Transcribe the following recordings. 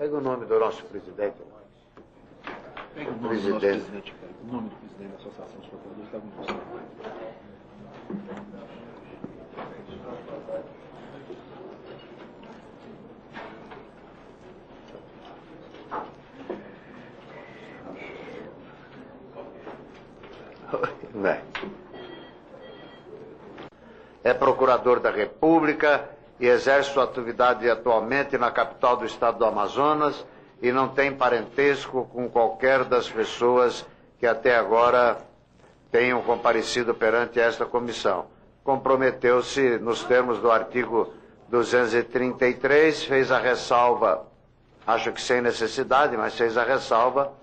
Pega o nome do nosso presidente. Pega o nome do nosso presidente, cara. O nome do presidente da Associação dos Procuradores está com você. É procurador da República e exerce sua atividade atualmente na capital do estado do Amazonas e não tem parentesco com qualquer das pessoas que até agora tenham comparecido perante esta comissão. Comprometeu-se nos termos do artigo 233, fez a ressalva, acho que sem necessidade, mas fez a ressalva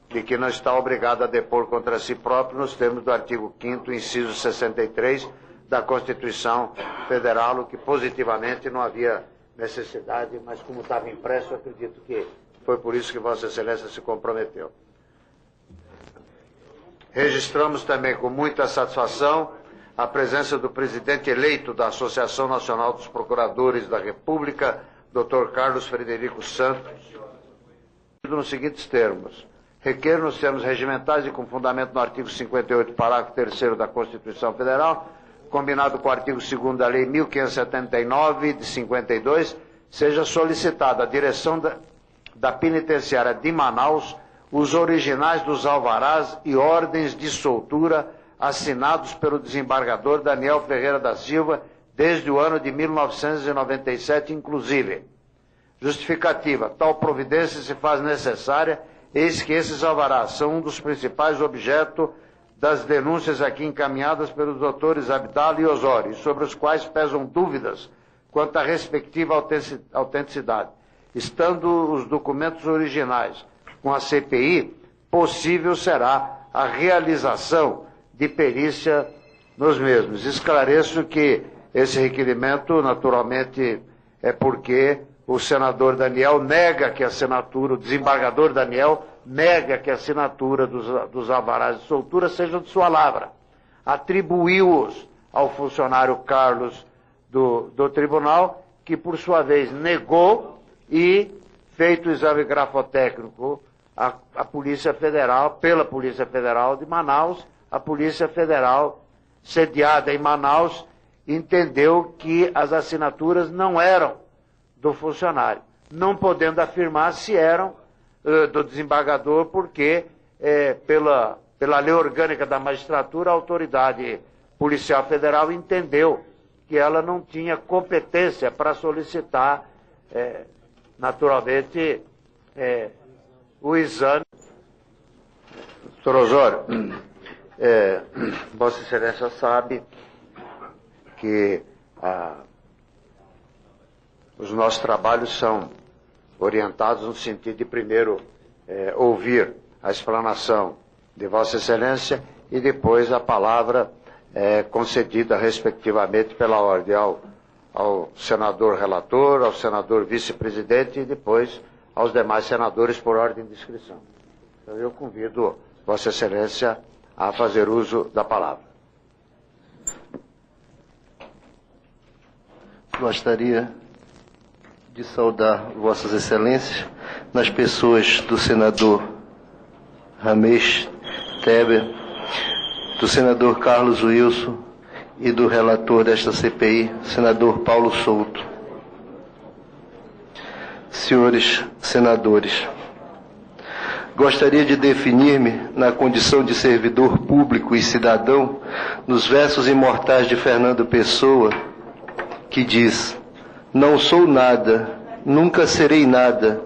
de que não está obrigado a depor contra si próprio nos termos do artigo 5º, inciso 63 da Constituição Federal, o que positivamente não havia necessidade, mas como estava impresso, acredito que foi por isso que Vossa Excelência se comprometeu. Registramos também com muita satisfação a presença do presidente eleito da Associação Nacional dos Procuradores da República, Dr. Carlos Frederico Santos, nos seguintes termos. Requer nos termos regimentais e com fundamento no artigo 58, parágrafo 3º da Constituição Federal, combinado com o artigo 2º da Lei 1579, de 52, seja solicitada à direção da penitenciária de Manaus os originais dos alvarás e ordens de soltura assinados pelo desembargador Daniel Ferreira da Silva desde o ano de 1997, inclusive. Justificativa. Tal providência se faz necessária, eis que esses alvarás são um dos principais objetos das denúncias aqui encaminhadas pelos doutores Abdala e Osório, sobre os quais pesam dúvidas quanto à respectiva autenticidade. Estando os documentos originais com a CPI, possível será a realização de perícia nos mesmos. Esclareço que esse requerimento, naturalmente, é porque o senador Daniel nega que a assinatura, o desembargador Daniel nega que a assinatura dos alvarás de soltura seja de sua lavra. Atribuiu-os ao funcionário Carlos do tribunal, que por sua vez negou e, feito o exame grafotécnico, a Polícia Federal, pela Polícia Federal de Manaus, a Polícia Federal sediada em Manaus entendeu que as assinaturas não eram do funcionário, não podendo afirmar se eram do desembargador, porque pela lei orgânica da magistratura, a autoridade policial federal entendeu que ela não tinha competência para solicitar, naturalmente, o exame. Doutor Osório, Vossa Excelência sabe que os nossos trabalhos são orientados no sentido de, primeiro, ouvir a explanação de Vossa Excelência e depois a palavra concedida, respectivamente, pela ordem ao senador relator, ao senador vice-presidente e depois aos demais senadores por ordem de inscrição. Então, eu convido Vossa Excelência a fazer uso da palavra. Gostaria de saudar Vossas Excelências nas pessoas do senador Ramês Teber, do senador Carlos Wilson e do relator desta CPI, senador Paulo Souto. Senhores senadores, gostaria de definir-me na condição de servidor público e cidadão nos versos imortais de Fernando Pessoa, que diz: não sou nada, nunca serei nada,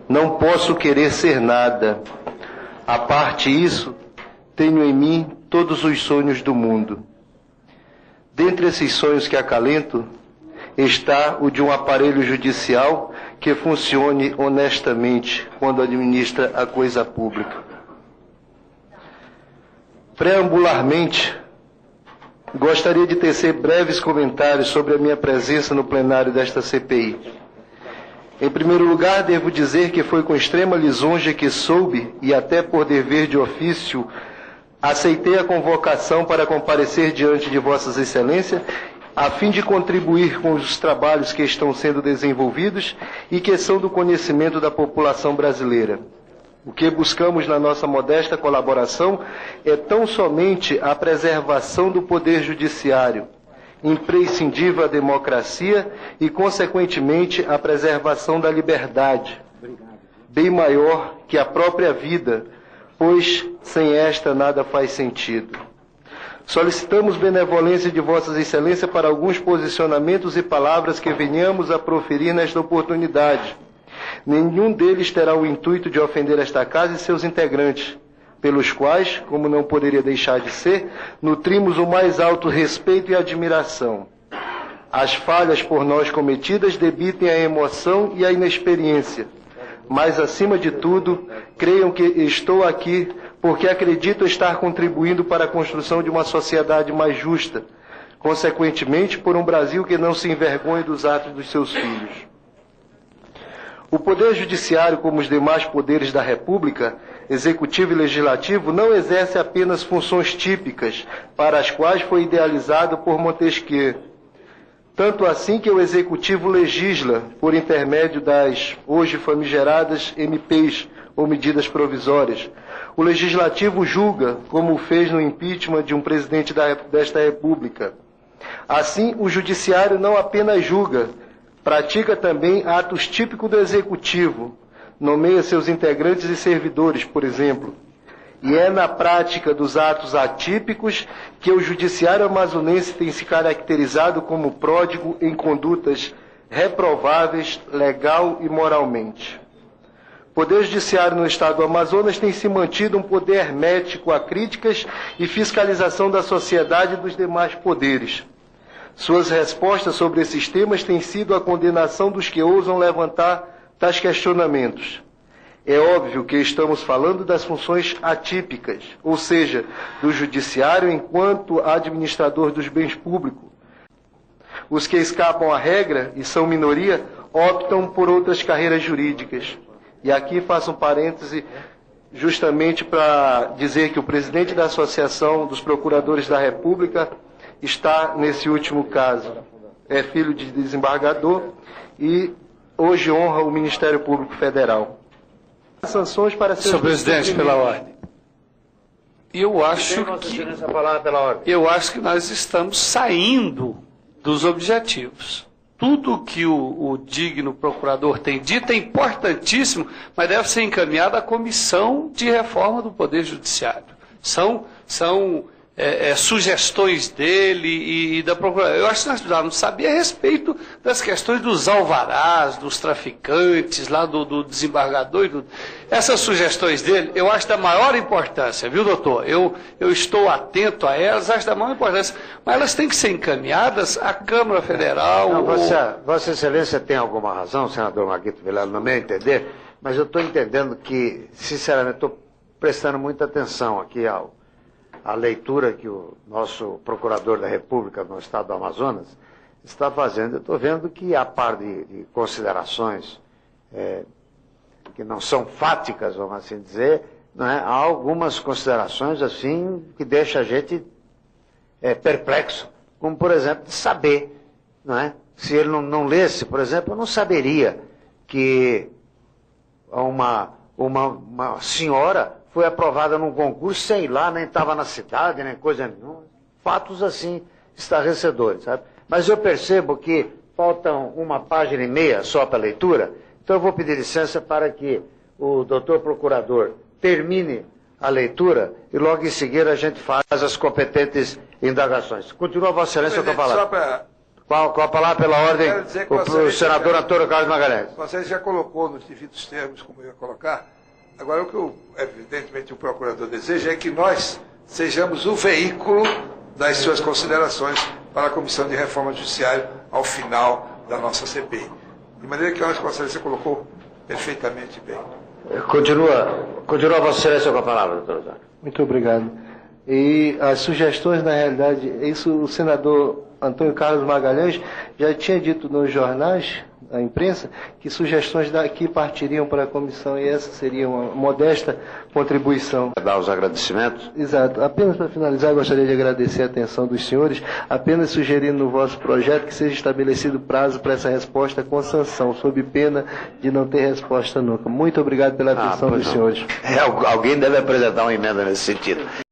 não posso querer ser nada. A parte isso, tenho em mim todos os sonhos do mundo. Dentre esses sonhos que acalento, está o de um aparelho judicial que funcione honestamente quando administra a coisa pública. Preambularmente, gostaria de tecer breves comentários sobre a minha presença no plenário desta CPI. Em primeiro lugar, devo dizer que foi com extrema lisonja que soube, e até por dever de ofício, aceitei a convocação para comparecer diante de Vossas Excelências a fim de contribuir com os trabalhos que estão sendo desenvolvidos e que são do conhecimento da população brasileira. O que buscamos na nossa modesta colaboração é tão somente a preservação do poder judiciário, imprescindível à democracia e, consequentemente, a preservação da liberdade, bem maior que a própria vida, pois sem esta nada faz sentido. Solicitamos benevolência de Vossas Excelências para alguns posicionamentos e palavras que venhamos a proferir nesta oportunidade. Nenhum deles terá o intuito de ofender esta casa e seus integrantes, pelos quais, como não poderia deixar de ser, nutrimos o mais alto respeito e admiração. As falhas por nós cometidas debitem a emoção e a inexperiência, mas, acima de tudo, creiam que estou aqui porque acredito estar contribuindo para a construção de uma sociedade mais justa, consequentemente, por um Brasil que não se envergonhe dos atos dos seus filhos. O Poder Judiciário, como os demais poderes da República, Executivo e Legislativo, não exerce apenas funções típicas, para as quais foi idealizado por Montesquieu. Tanto assim que o Executivo legisla, por intermédio das hoje famigeradas MPs, ou medidas provisórias. O Legislativo julga, como fez no impeachment de um presidente desta República. Assim, o Judiciário não apenas julga, pratica também atos típicos do Executivo, nomeia seus integrantes e servidores, por exemplo. E é na prática dos atos atípicos que o Judiciário amazonense tem se caracterizado como pródigo em condutas reprováveis, legal e moralmente. O Poder Judiciário no Estado do Amazonas tem se mantido um poder hermético a críticas e fiscalização da sociedade e dos demais poderes. Suas respostas sobre esses temas têm sido a condenação dos que ousam levantar tais questionamentos. É óbvio que estamos falando das funções atípicas, ou seja, do Judiciário enquanto administrador dos bens públicos. Os que escapam à regra, e são minoria, optam por outras carreiras jurídicas. E aqui faço um parêntese justamente para dizer que o presidente da Associação dos Procuradores da República está nesse último caso. É filho de desembargador e hoje honra o Ministério Público Federal. Sanções para seus... Senhor presidente, pela ordem. Eu acho que nós estamos saindo dos objetivos. Tudo que o digno procurador tem dito é importantíssimo, mas deve ser encaminhado à Comissão de Reforma do Poder Judiciário. São sugestões dele e da Procuradoria. Eu acho que nós precisávamos saber a respeito das questões dos alvarás, dos traficantes, lá do desembargador e tudo. Essas sugestões dele, eu acho da maior importância, viu, doutor? Eu estou atento a elas, acho da maior importância, mas elas têm que ser encaminhadas à Câmara Federal. Não, Vossa Excelência tem alguma razão, senador Marquito Vilela, no meu entender, mas eu estou entendendo que, sinceramente, estou prestando muita atenção aqui a leitura que o nosso procurador da República no Estado do Amazonas está fazendo. Eu estou vendo que, a par de considerações que não são fáticas, vamos assim dizer, não é? Há algumas considerações assim que deixam a gente perplexo, como, por exemplo, de saber, não é? Se ele não lesse, por exemplo, eu não saberia que uma senhora foi aprovada num concurso, sei lá, nem estava na cidade, nem coisa nenhuma. Fatos assim, estarrecedores, sabe? Mas eu percebo que faltam 1,5 páginas só para leitura, então eu vou pedir licença para que o doutor procurador termine a leitura e logo em seguida a gente faz as competentes indagações. Continua Vossa Excelência com a palavra. Com a palavra pela ordem, o senador Antônio Carlos Magalhães. Você já colocou nos devidos termos, como eu ia colocar. Agora, o que, evidentemente, o procurador deseja é que nós sejamos o veículo das suas considerações para a Comissão de Reforma Judiciária ao final da nossa CPI. De maneira que eu acho que Vossa Excelência colocou perfeitamente bem. Continua Vossa Excelência com a palavra, doutor Osório. Muito obrigado. E as sugestões, na realidade, isso o senador Antônio Carlos Magalhães já tinha dito nos jornais, a imprensa, que sugestões daqui partiriam para a comissão, e essa seria uma modesta contribuição. Dar os agradecimentos. Exato. Apenas para finalizar, gostaria de agradecer a atenção dos senhores, apenas sugerindo no vosso projeto que seja estabelecido prazo para essa resposta com sanção, sob pena de não ter resposta nunca. Muito obrigado pela atenção dos senhores. Alguém deve apresentar uma emenda nesse sentido.